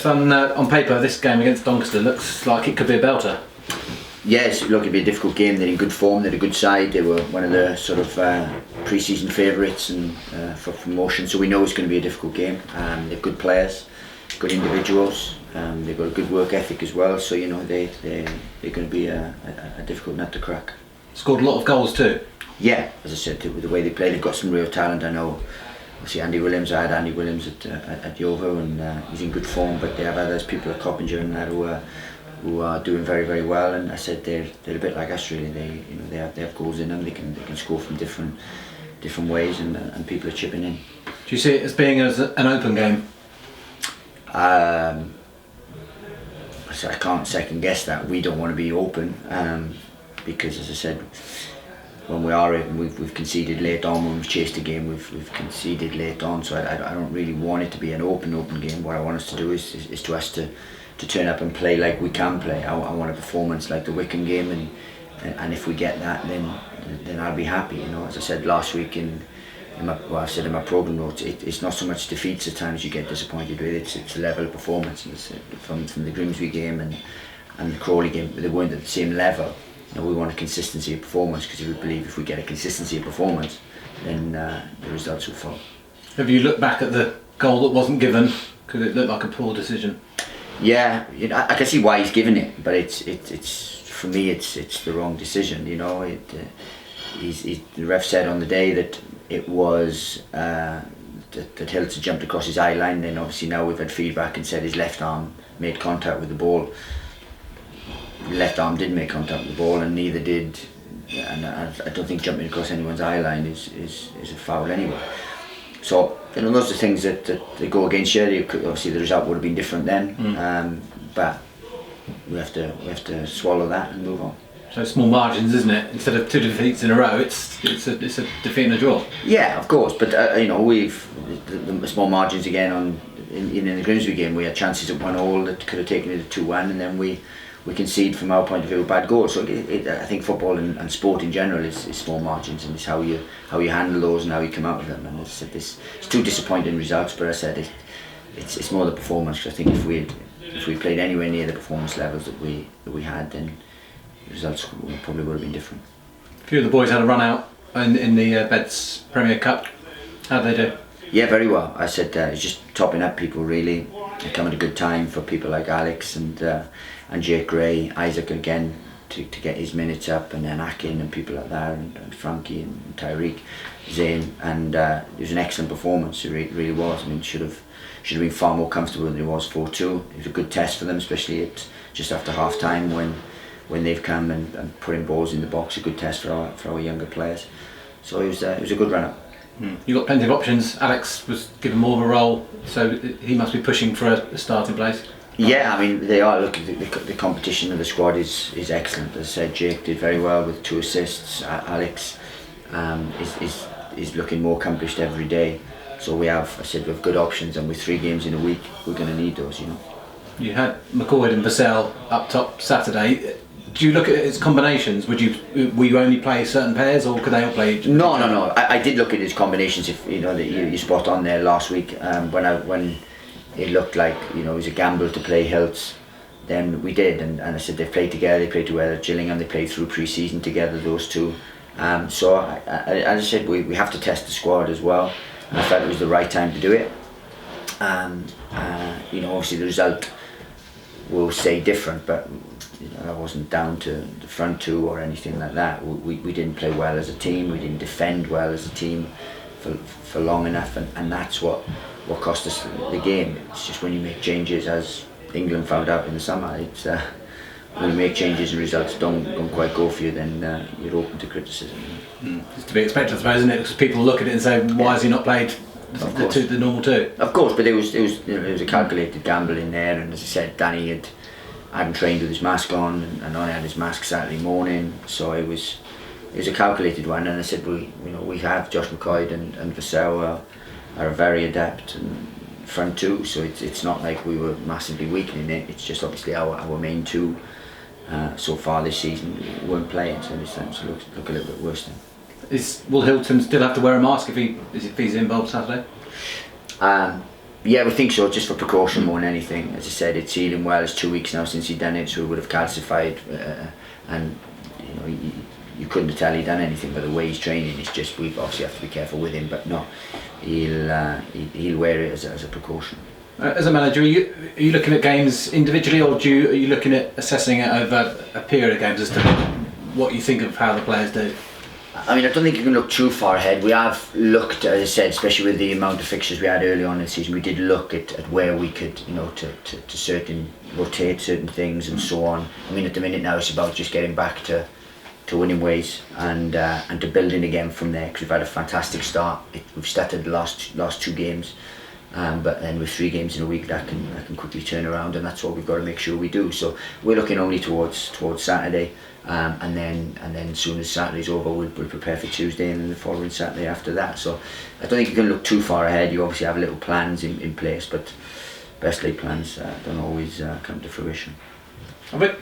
On paper, this game against Doncaster looks like it could be a belter. Yes, look, it'll be a difficult game. They're in good form, they're a good side. They were one of the sort of pre-season favourites and for promotion, so we know it's going to be a difficult game. They've good players, good individuals, they've got a good work ethic as well, so you know they're going to be a difficult nut to crack. Scored a lot of goals too. Yeah, as I said, with the way they play, they've got some real talent. I know, obviously Andy Williams, I had Andy Williams at Yeovil and he's in good form, but they have others, people like Coppinger and that who are doing very, very well, and I said they're a bit like us really. They have goals in them. They can score from different ways, and people are chipping in. Do you see it as being an open game? So I can't second guess that. We don't want to be open because, as I said, when we are open, we've conceded late on. When we've chased a game, we've conceded late on. So I don't really want it to be an open game. What I want us to do is to us to turn up and play like we can play. I want a performance like the Wycombe game, and if we get that, then I'll be happy. You know, as I said last week I said in my programme notes, it's not so much defeats at times you get disappointed with. It's a level of performance. From the Grimsby game and the Crawley game, they weren't at the same level. You know, we want a consistency of performance because we believe if we get a consistency of performance, then the results will follow. Have you looked back at the goal that wasn't given? Could it look like a poor decision? Yeah, you know, I can see why he's given it, but it's for me it's the wrong decision. You know, the ref said on the day that it was that Hilton jumped across his eye line. Then obviously now we've had feedback and said his left arm made contact with the ball. The left arm didn't make contact with the ball, and neither did. And I don't think jumping across anyone's eye line is a foul anyway. So you know, those are things that they go against you. Obviously the result would have been different then, but we have to swallow that and move on. So small margins, isn't it? Instead of 2 defeats in a row, it's a defeat and a draw. Yeah, of course, but you know, we've the small margins again in the Grimsby game. We had chances at 1-1 that could have taken it to 2-1, and then we concede from our point of view a bad goal. So I think football and sport in general is small margins, and it's how you handle those and how you come out of them. And as I said, it's 2 disappointing results, but I said it's more the performance. I think if we played anywhere near the performance levels that we had, then the results probably would have been different. A few of the boys had a run out in the Beds Premier Cup. How did they do? Yeah, very well. I said it's just topping up people really. They come at a good time for people like Alex and Jake Gray, Isaac again to get his minutes up, and then Akin and people like that, and Frankie and Tyreek, Zayn, and it was an excellent performance. It really was. I mean, should have been far more comfortable than it was 4-2. It was a good test for them, especially just after half time when they've come and putting balls in the box. A good test for our younger players. So it was a good run up. You've got plenty of options. Alex was given more of a role, so he must be pushing for a starting place. Yeah, I mean they are. Look, the competition of the squad is excellent. As I said, Jake did very well with 2 assists. Alex is looking more accomplished every day. So we have good options, and with 3 games in a week, we're going to need those. You know. You had McCoy and Vassell up top Saturday. Do you look at its combinations? Will you only play certain pairs, or could they all play? No. I did look at his combinations. If you know that you spot on there last week when it looked like it was a gamble to play Hilts, then we did, and I said they played together. They played together at Gillingham. They played through pre-season together. Those 2. So as I said, we have to test the squad as well. And I felt it was the right time to do it. Obviously the result will say different, but that wasn't down to the front 2 or anything like that. We didn't play well as a team. We didn't defend well as a team for long enough, and that's what cost us the game. It's just when you make changes, as England found out in the summer, it's when you make changes and results don't quite go for you, then you're open to criticism. It's to be expected, I suppose, isn't it? Because people look at it and say, why has he not played the normal 2? Of course, but it was a calculated gamble in there, and as I said, Danny hadn't trained with his mask on, and only had his mask Saturday morning, so it was a calculated one. And I said we have Josh McCoy and Vassell are very adept and front 2, so it's not like we were massively weakening it. It's just obviously our main 2 so far this season weren't playing, so it's starting to look a little bit worse then. Will Hilton still have to wear a mask if he's involved Saturday? Yeah, we think so, just for precaution more than anything. As I said, it's healing well. It's 2 weeks now since he'd done it, so it would have calcified, and you couldn't tell he'd done anything. But the way he's training, it's just we obviously have to be careful with him. But no, he'll wear it as a precaution. As a manager, are you looking at games individually, or are you looking at assessing it over a period of games as to what you think of how the players do? I mean, I don't think you can look too far ahead. We have looked, as I said, especially with the amount of fixtures we had early on in the season, we did look at where we could, to rotate certain things and so on. I mean, at the minute now it's about just getting back to winning ways and to building again from there, because we've had a fantastic start. We've started the last 2 games, but then with 3 games in a week that can quickly turn around, and that's what we've got to make sure we do. So we're looking only towards Saturday. And then as soon as Saturday's over, we'll prepare for Tuesday and then the following Saturday after that. So I don't think you can look too far ahead. You obviously have little plans in place, but best laid plans don't always come to fruition. But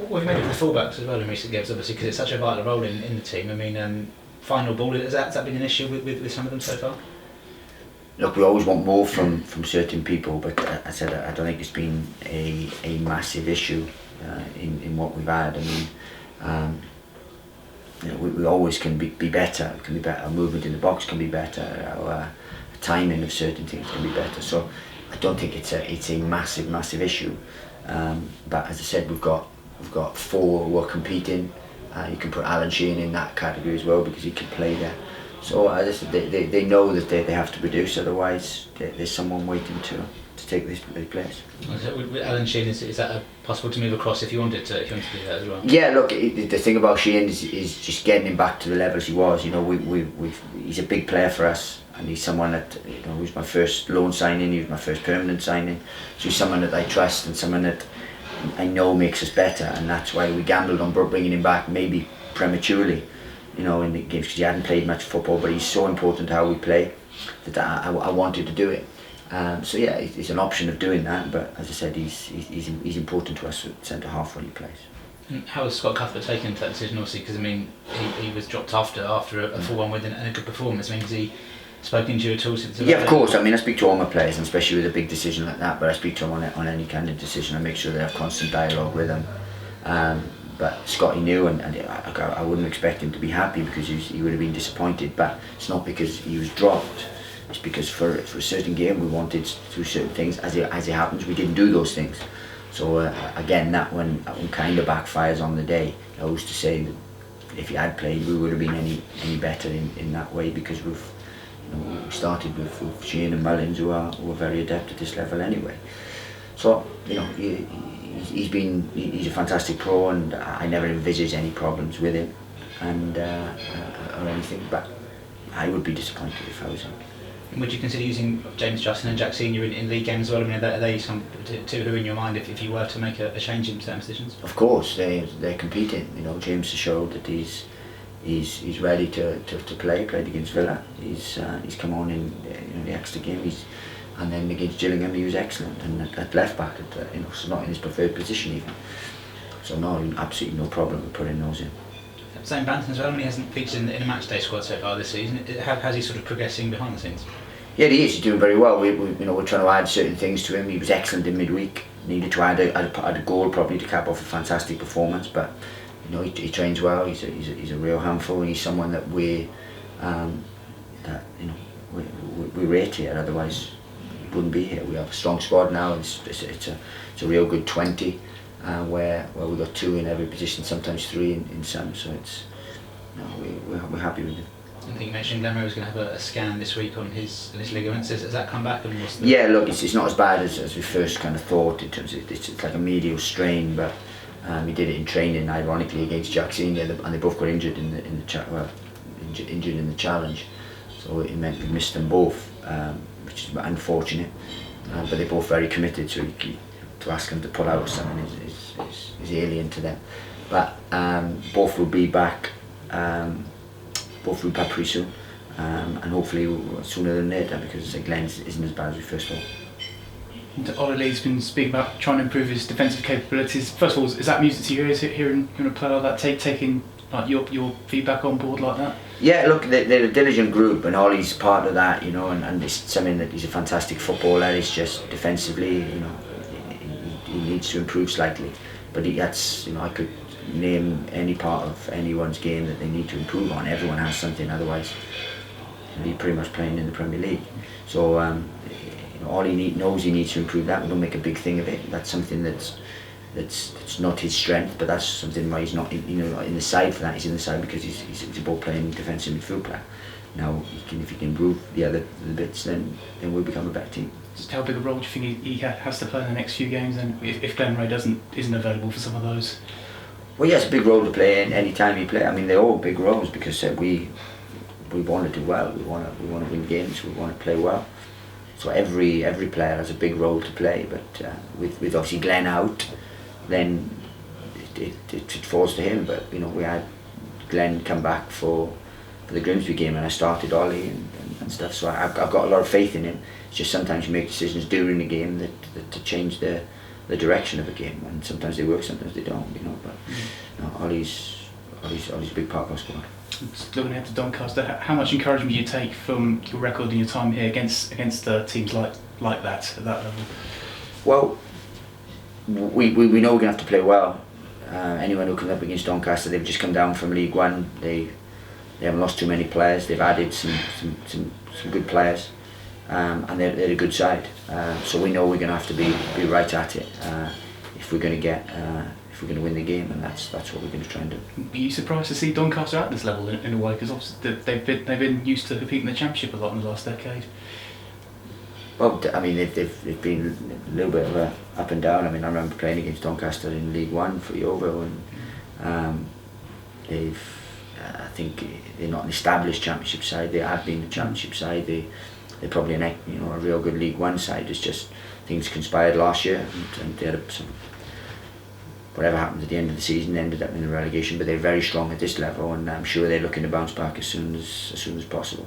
we've made it for the fullbacks as well in recent games, obviously, because it's such a vital role in the team. I mean, final ball, has that been an issue with some of them so far? Look, we always want more from certain people, but I said I don't think it's been a massive issue in what we've had. I mean, we always can be better. It can be better. Our movement in the box can be better. Our timing of certain things can be better. So I don't think it's a massive issue. But as I said, we've got 4 who are competing. You can put Alan Sheehan in that category as well because he can play there. So as I said, they know that they have to produce. Otherwise, there's someone waiting to take this place. With Alan Sheehan, is that possible to move across if you wanted to do that as well? Yeah, look, the thing about Sheehan is just getting him back to the levels he was. He's a big player for us, and he's someone that he was my first loan signing. He was my first permanent signing. So he's someone that I trust and someone that I know makes us better, and that's why we gambled on bringing him back, maybe prematurely, in the games, because he hadn't played much football. But he's so important to how we play that I wanted to do it. So yeah, it's an option of doing that, but as I said, he's important to us at centre half when he plays. And how has Scott Cuthbert taken that decision? Obviously, because I mean, he was dropped after a 4-1 win and a good performance. I mean, has he spoken to you at all since? Yeah, of course. I mean, I speak to all my players, and especially with a big decision like that. But I speak to them on any kind of decision. I make sure they have constant dialogue with them. But Scotty knew, and I wouldn't expect him to be happy because he would have been disappointed. But it's not because he was dropped. It's because for a certain game we wanted to do certain things. As it happens, we didn't do those things. So again, that one kind of backfires on the day. I used to say that if he had played, we would have been any better in that way, because we started with Sheehan and Mullins, who are very adept at this level anyway. So he's a fantastic pro, and I never envisaged any problems with him or anything. But I would be disappointed if I was him. Would you consider using James Justin and Jack Senior in league games as well? I mean, are they some 2 who are in your mind if you were to make a change in certain positions? Of course, they're competing. James has showed that he's ready to play. Played against Villa. He's come on in the extra game. And then against Gillingham he was excellent. And at left back, so not in his preferred position even. So no, absolutely no problem with putting those in. Sam Banton as well. I mean, he hasn't featured in a matchday squad so far this season. How's he sort of progressing behind the scenes? Yeah, he is. He's doing very well. We're trying to add certain things to him. He was excellent in midweek. Needed to add a goal probably to cap off a fantastic performance. But he trains well. He's a real handful. He's someone that we rate here. Otherwise, we wouldn't be here. We have a strong squad now. It's a real good 20. Where we've got 2 in every position, sometimes 3 in some, so we're happy with it. I think you mentioned Glenroe was going to have a scan this week on his ligaments. Has that come back? And yeah, look, it's not as bad as we first kind of thought in terms of it's like a medial strain, but he did it in training, ironically, against Jack Senior, and they both got injured injured in the challenge, so it meant we missed them both, which is unfortunate, but they're both very committed, so to ask them to pull out something is alien to them. But both will be back. Both will be back pretty soon, and hopefully sooner than later, because Glenn isn't as bad as we first thought. Ollie Lee's been speaking about trying to improve his defensive capabilities. First of all, is that music to you? Is it hearing a player like that taking like your feedback on board like that? Yeah, look, they're a diligent group, and Ollie's part of that, you know, and it's something that he's a fantastic footballer. It's just defensively, you know, he needs to improve slightly. But that's, you know, I could name any part of anyone's game that they need to improve on. Everyone has something, otherwise he'll be pretty much playing in the Premier League. So, you know, Ollie knows he needs to improve that. We don't make a big thing of it. That's something that's not his strength, but that's something why he's not, you know, in the side for that. He's in the side because he's a ball playing defensive midfield player. Now, if he can improve the other bits, then we'll become a better team. Just how big a role do you think he has to play in the next few games? And if Glenn Ray isn't available for some of those? Well, he has a big role to play in any time he plays. I mean, they're all big roles because we want to do well. We want to win games. We want to play well. So every player has a big role to play. But with obviously Glenn out, then it falls to him. But you know, we had Glenn come back for the Grimsby game, and I started Ollie and stuff. So I've got a lot of faith in him. It's just sometimes you make decisions during the game that to change the direction of a game, and sometimes they work, sometimes they don't. You know, but you know, Ollie's a big part of our squad. Just looking ahead to Doncaster, how much encouragement do you take from your record and your time here against teams like that at that level? Well, we know we're going to have to play well. Anyone who comes up against Doncaster, they've just come down from League One. They haven't lost too many players. They've added some good players, and they're a good side. So we know we're going to have to be right at it if we're going to win the game, and that's what we're going to try and do. Are you surprised to see Doncaster at this level in a way? Because obviously they've been used to competing in the Championship a lot in the last decade. Well, I mean, they've been a little bit of a up and down. I mean, I remember playing against Doncaster in League One for Yeovil, and I think they're not an established Championship side. They have been a Championship side. They're probably a real good League One side. It's just things conspired last year, and they had whatever happened at the end of the season ended up in the relegation. But they're very strong at this level, and I'm sure they're looking to bounce back as soon as possible.